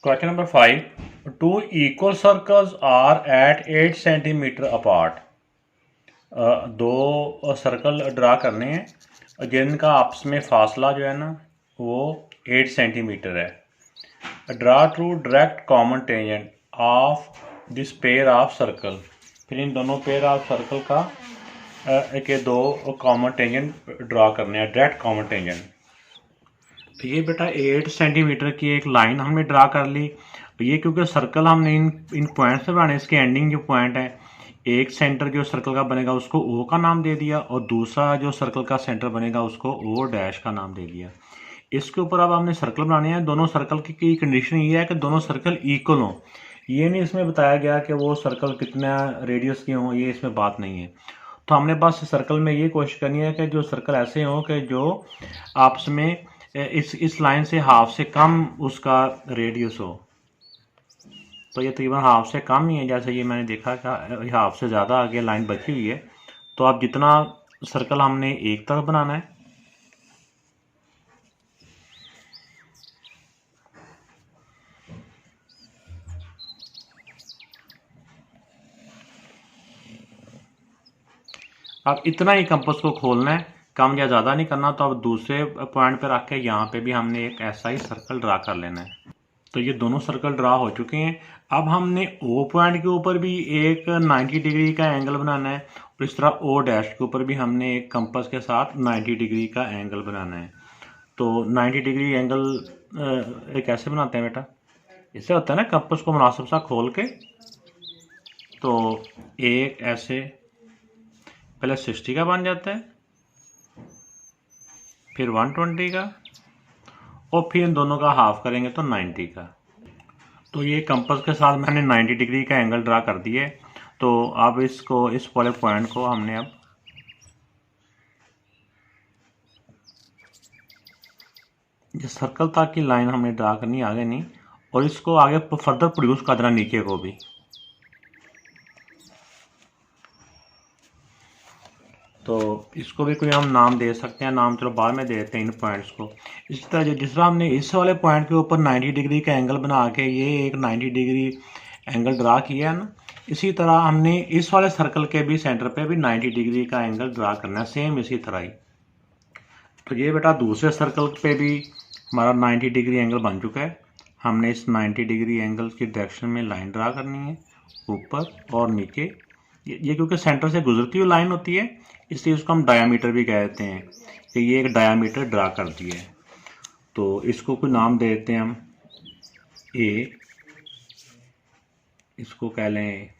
Question number 5. Two equal circles are at 8 centimetre apart. दो circle draw करने हैं जिनका आपस में फासला जो है ना वो 8 सेंटीमीटर है. Draw two direct common tangent of this pair of circle. फिर इन दोनों पेयर ऑफ सर्कल का के दो कॉमन टेंजेंट ड्रा करने हैं, डायरेक्ट कॉमन टेंजेंट. तो ये बेटा 8 सेंटीमीटर की एक लाइन हमने ड्रा कर ली. ये क्योंकि सर्कल हमने इन पॉइंट से बनाने, इसके एंडिंग जो पॉइंट है, एक सेंटर जो सर्कल का बनेगा उसको ओ का नाम दे दिया और दूसरा जो सर्कल का सेंटर बनेगा उसको ओ डैश का नाम दे दिया. इसके ऊपर अब हमने सर्कल बनाने हैं. दोनों सर्कल की कंडीशन ये है कि दोनों सर्कल इक्वल हों. ये नहीं इसमें बताया गया कि वो सर्कल कितना रेडियस के हों, ये इसमें बात नहीं है. तो हमने बस सर्कल में ये कोशिश करनी है कि जो सर्कल ऐसे हों कि जो आपस में इस लाइन से हाफ से कम उसका रेडियस हो. तो ये तकरीबन हाफ से कम ही है. जैसे ये मैंने देखा कि हाफ से ज़्यादा आगे लाइन बची हुई है. तो अब जितना सर्कल हमने एक तरफ बनाना है, अब इतना ही कंपास को खोलना है, कम या ज़्यादा नहीं करना. तो अब दूसरे पॉइंट पर रख के यहाँ पे भी हमने एक ऐसा ही सर्कल ड्रा कर लेना है. तो ये दोनों सर्कल ड्रा हो चुके हैं. अब हमने ओ पॉइंट के ऊपर भी एक 90 डिग्री का एंगल बनाना है और इस तरह ओ डैश के ऊपर भी हमने एक कंपास के साथ 90 डिग्री का एंगल बनाना है. तो 90 डिग्री एंगल कैसे बनाते हैं बेटा? इससे होता है ना, कंपास को मुनासिब सा खोल के, तो एक ऐसे पहले 60 का बन जाता है, फिर 120 का, और फिर इन दोनों का हाफ करेंगे तो 90 का. तो ये कंपास के साथ मैंने 90 डिग्री का एंगल ड्रा कर दिए. तो अब इसको, इस वाले पॉइंट को हमने अब ये सर्कल तक की लाइन हमने ड्रा करनी, आगे नहीं, और इसको आगे फर्दर प्रोड्यूस कर देना नीचे को भी. तो इसको भी कोई हम नाम दे सकते हैं. नाम चलो बाद में दे देते हैं इन पॉइंट्स को. इसी तरह जिस तरह हमने इस वाले पॉइंट के ऊपर 90 डिग्री का एंगल बना के ये एक 90 डिग्री एंगल ड्रा किया है ना, इसी तरह हमने इस वाले सर्कल के भी सेंटर पे भी 90 डिग्री का एंगल ड्रा करना है, सेम इसी तरह ही. तो ये बेटा दूसरे सर्कल पे भी हमारा 90 डिग्री एंगल बन चुका है. हमने इस 90 डिग्री एंगल की डायरेक्शन में लाइन ड्रा करनी है, ऊपर और नीचे. ये क्योंकि सेंटर से गुजरती हुई लाइन होती है, इसलिए उसको हम डायामीटर भी कहते हैं कि ये एक डायामीटर ड्रा कर दिया है. तो इसको कोई नाम दे देते हैं हम ए, इसको कह लें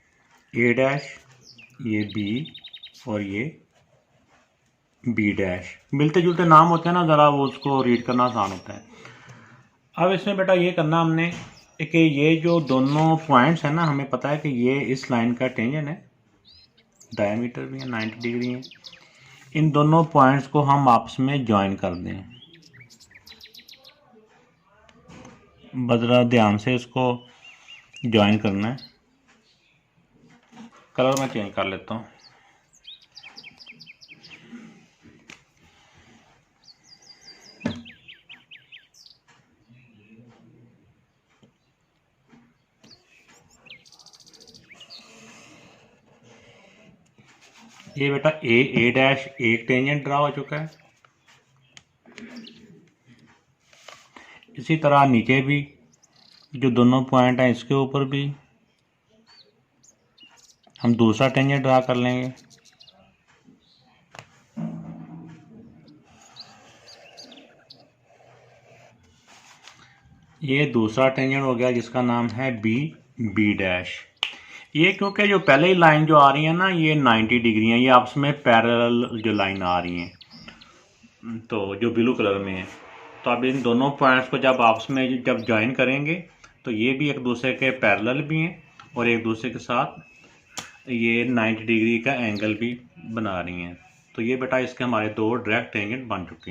ए डैश, ये बी और ये बी डैश. मिलते जुलते नाम होते हैं ना, ज़रा वो उसको रीड करना आसान होता है. अब इसमें बेटा ये करना हमने कि ये जो दोनों पॉइंट्स हैं ना, हमें पता है कि ये इस लाइन का टेंजेंट है, डायमीटर भी है, 90 डिग्री है. इन दोनों पॉइंट्स को हम आपस में ज्वाइन कर दें. बजरा ध्यान से इसको ज्वाइन करना है. कलर मैं चेंज कर लेता हूँ. ये बेटा ए डैश एक टेंजेंट ड्रा हो चुका है. इसी तरह नीचे भी जो दोनों पॉइंट हैं इसके ऊपर भी हम दूसरा टेंजेंट ड्रा कर लेंगे. ये दूसरा टेंजेंट हो गया जिसका नाम है बी डैश. ये क्योंकि जो पहले ही लाइन जो आ रही है ना, ये 90 डिग्री है, ये आपस में पैरेलल जो लाइन आ रही हैं, तो जो ब्लू कलर में है. तो अब इन दोनों पॉइंट्स को जब आपस में जब ज्वाइन करेंगे तो ये भी एक दूसरे के पैरेलल भी हैं और एक दूसरे के साथ ये 90 डिग्री का एंगल भी बना रही हैं. तो ये बेटा इसके हमारे दो डायरेक्ट टेंजेंट बन चुके हैं.